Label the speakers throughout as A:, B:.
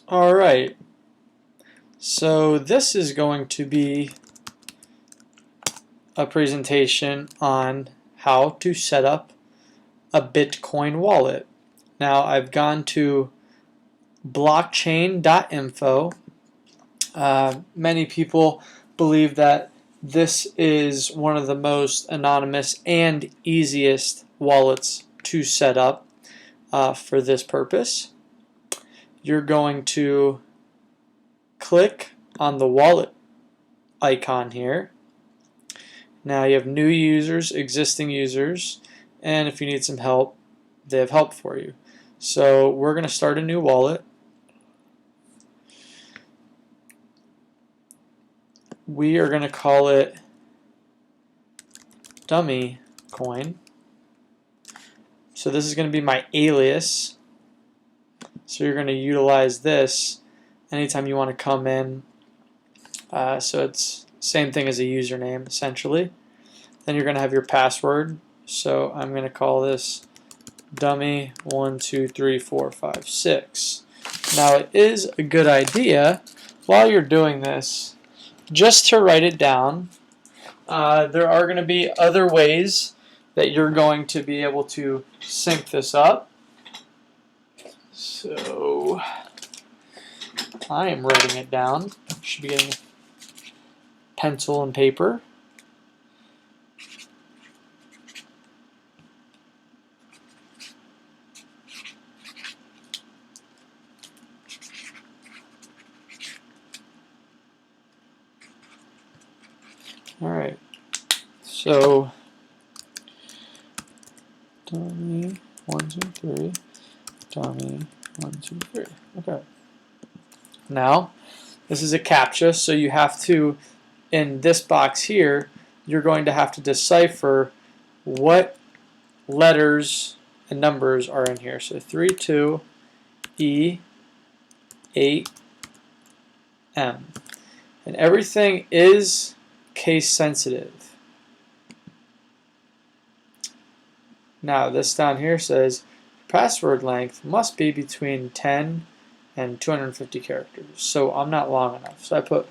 A: All right, so this is going to be a presentation on how to set up a Bitcoin wallet. Now I've gone to blockchain.info. Many people believe that this is one of the most anonymous and easiest wallets to set up for this purpose. You're going to click on the wallet icon here. Now you have new users, existing users, and if you need some help, they have help for you. So we're going to start a new wallet. We are going to call it Dummy Coin. So this is going to be my alias. So you're going to utilize this anytime you want to come in. So it's same thing as a username essentially. Then you're going to have your password. So I'm going to call this dummy 123456. Now it is a good idea while you're doing this just to write it down. There are going to be other ways that you're going to be able to sync this up. So I am writing it down. Should be getting pencil and paper. All right. So dummy 123, dummy 123. Okay. Now this is a CAPTCHA, so you have to, in this box here, you're going to have to decipher what letters and numbers are in here. So 32 E 8 M, and everything is case sensitive. Now this down here says password length must be between 10 and 250 characters. So I'm not long enough. So I put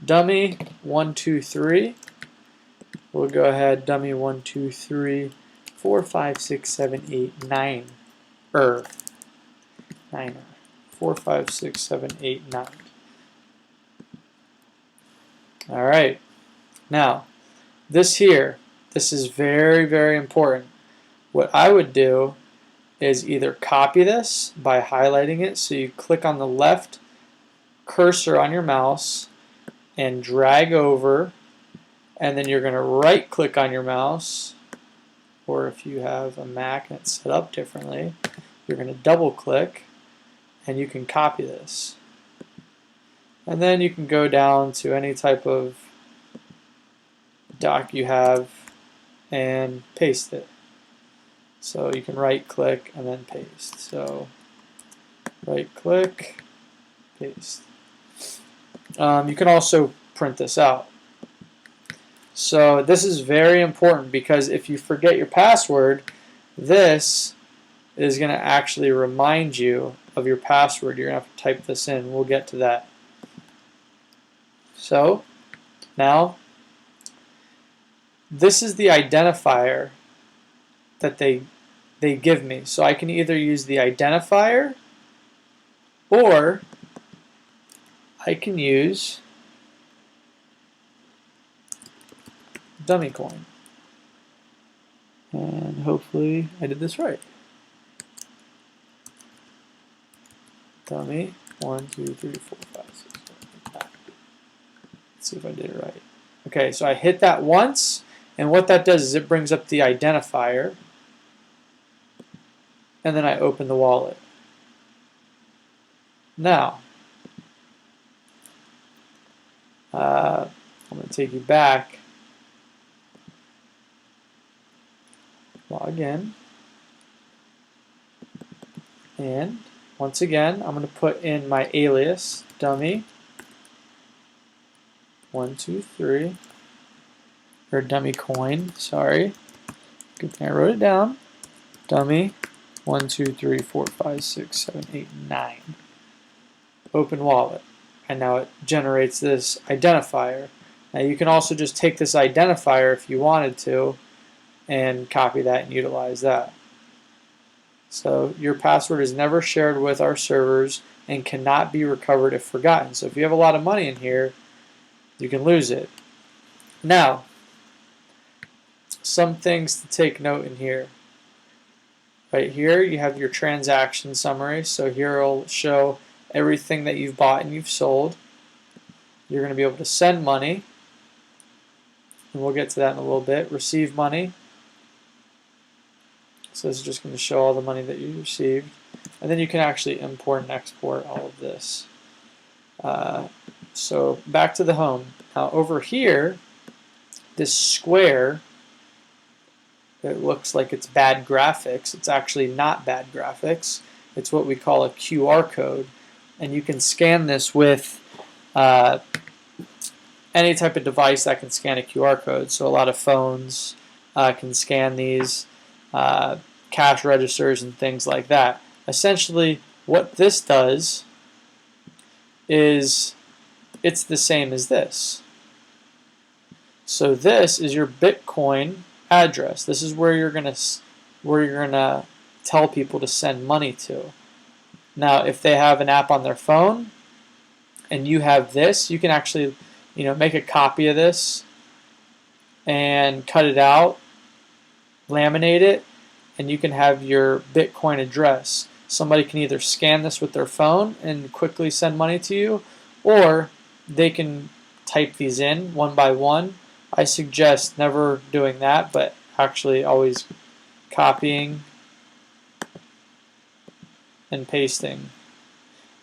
A: dummy 123. We'll go ahead dummy 1 2 3 4 5 6 7 8 9 9 4 5 6 7 8 9. All right. Now this is very, very important. What I would do is either copy this by highlighting it, so you click on the left cursor on your mouse and drag over, and then you're going to right click on your mouse, or if you have a Mac and it's set up differently, you're going to double click and you can copy this. And then you can go down to any type of doc you have and paste it. So you can right click and then paste. So right click, paste. You can also print this out. So this is very important because if you forget your password, this is going to actually remind you of your password. You're going to have to type this in. We'll get to that. So now this is the identifier that they give me. So I can either use the identifier or I can use dummy coin. And hopefully I did this right. Dummy 1 2 3 4 5 6 7 8 9. Let's see if I did it right. Okay, so I hit that once, and what that does is it brings up the identifier, and then I open the wallet. Now, I'm going to take you back. Log in. And once again, I'm going to put in my alias, dummy 1 2 3, or dummy coin, sorry. Good thing I wrote it down. Dummy 1 2 3 4 5 6 7 8 9. open wallet, and now it generates this identifier. Now you can also just take this identifier if you wanted to and copy that and utilize that. So your password is never shared with our servers and cannot be recovered if forgotten. So if you have a lot of money in here, you can lose it. Now, some things to take note in here. Right here you have your transaction summary. So here it'll show everything that you've bought and you've sold. You're going to be able to send money, and we'll get to that in a little bit. Receive money. So this is just going to show all the money that you received. And then you can actually import and export all of this. So back to the home. Now over here, this square, it looks like it's bad graphics. It's actually not bad graphics. It's what we call a QR code. And you can scan this with any type of device that can scan a QR code. So a lot of phones can scan these. Cash registers and things like that. Essentially, what this does is it's the same as this. So this is your Bitcoin address. This is where you're gonna tell people to send money to. Now, if they have an app on their phone and you have this, you can actually, make a copy of this and cut it out, laminate it, and you can have your Bitcoin address. Somebody can either scan this with their phone and quickly send money to you, or they can type these in one by one. I suggest never doing that, but actually always copying and pasting.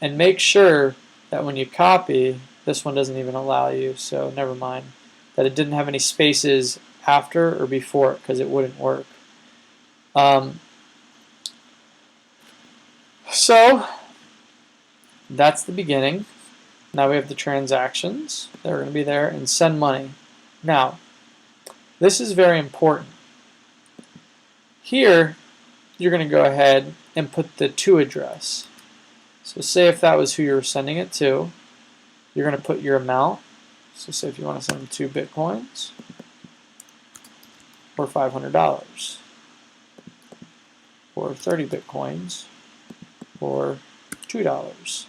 A: And make sure that when you copy, this one doesn't even allow you, so never mind, that it didn't have any spaces after or before it, because it wouldn't work. So that's the beginning. Now we have the transactions. They're going to be there, and send money. Now, this is very important. Here, you're going to go ahead and put the to address. So say if that was who you were sending it to, you're going to put your amount. So say if you want to send 2 Bitcoins or $500 or 30 Bitcoins or $2.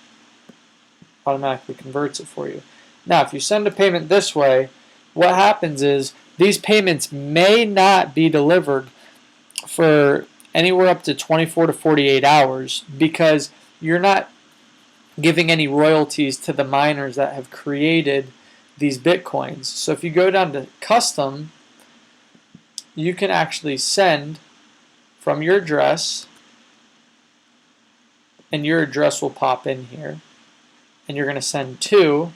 A: Automatically converts it for you. Now, if you send a payment this way, what happens is these payments may not be delivered for anywhere up to 24 to 48 hours because you're not giving any royalties to the miners that have created these Bitcoins. So if you go down to custom, you can actually send from your address, and your address will pop in here, and you're going to send to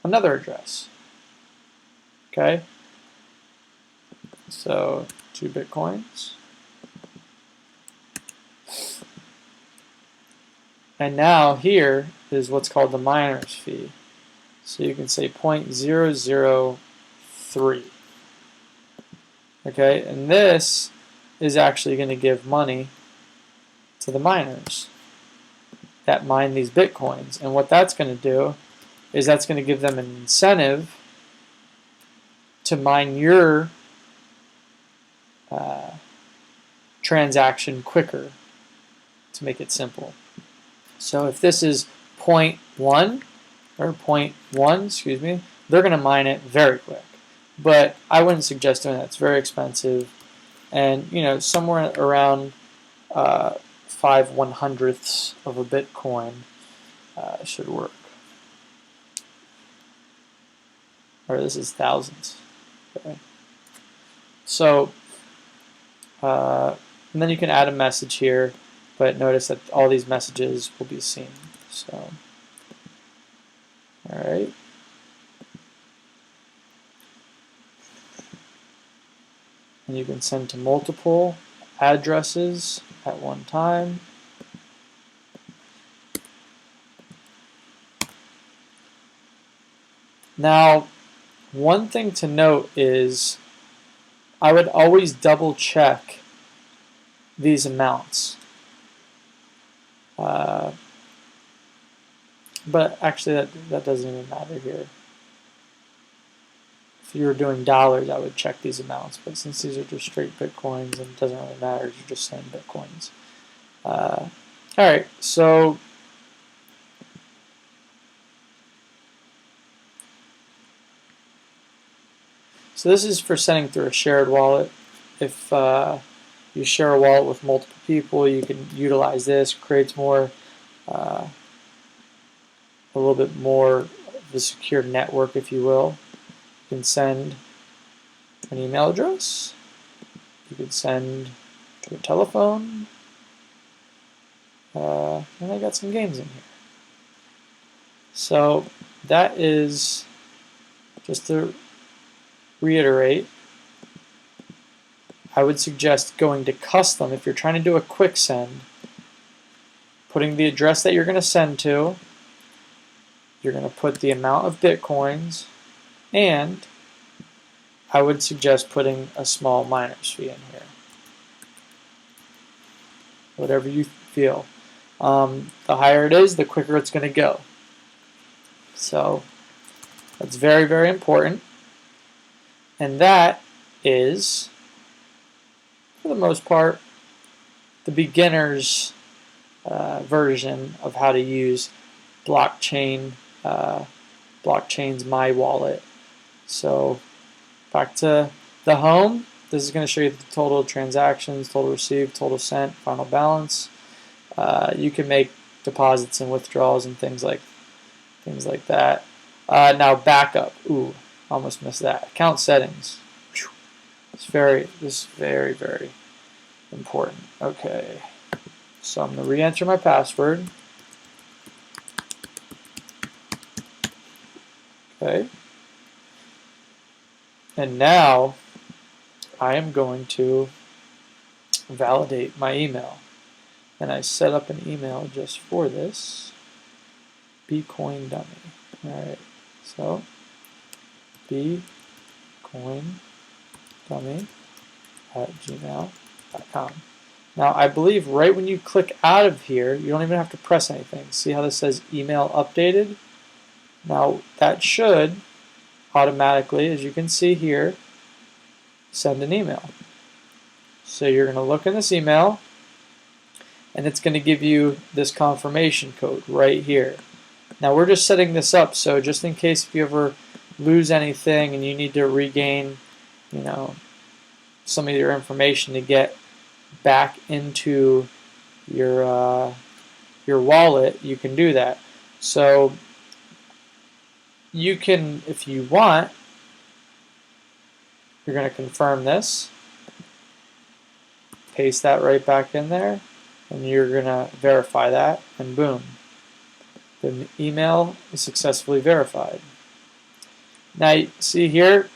A: another address. Okay? So 2 Bitcoins. And now here is what's called the miner's fee. So you can say 0.003. Okay, and this is actually going to give money to the miners that mine these Bitcoins. And what that's going to do is that's going to give them an incentive to mine your transaction quicker, to make it simple. So if this is 0.1 or 0.1, excuse me, they're going to mine it very quick. But I wouldn't suggest doing that. It's very expensive, and somewhere around 5/100ths of a Bitcoin should work. Or this is thousands. Okay. So and then you can add a message here, but notice that all these messages will be seen. So, all right. And you can send to multiple addresses at one time. Now, one thing to note is I would always double check these amounts. But actually that doesn't even matter here. If you were doing dollars, I would check these amounts, but since these are just straight Bitcoins and it doesn't really matter, you're just saying Bitcoins. Alright, so this is for sending through a shared wallet. If you share a wallet with multiple people, you can utilize this. Creates more, a little bit more of a secure network, if you will. You can send an email address. You can send to a telephone. And I got some games in here. So that is, just to reiterate, I would suggest going to custom if you're trying to do a quick send, putting the address that you're going to send to, you're going to put the amount of Bitcoins, and I would suggest putting a small miner's fee in here. Whatever you feel. The higher it is, the quicker it's going to go. So that's very, very important. And that is, for the most part, the beginner's version of how to use blockchain's My Wallet. So back to the home. This is going to show you the total transactions, total received, total sent, final balance. You can make deposits and withdrawals and things like that. Now backup. Ooh, almost missed that. Account settings. This is very, very important. Okay, so I'm going to re-enter my password. Okay, and now I am going to validate my email, and I set up an email just for this. Bcoin Dummy. All right, so bcoindummy@gmail.com. Now, I believe right when you click out of here, you don't even have to press anything. See how this says email updated? Now, that should automatically, as you can see here, send an email. So you're going to look in this email, and it's going to give you this confirmation code right here. Now, we're just setting this up, so just in case if you ever lose anything and you need to regain, some of your information to get back into your wallet, you can do that. So you can, if you want, you're going to confirm this, paste that right back in there, and you're going to verify that, and boom, the email is successfully verified. Now, see here,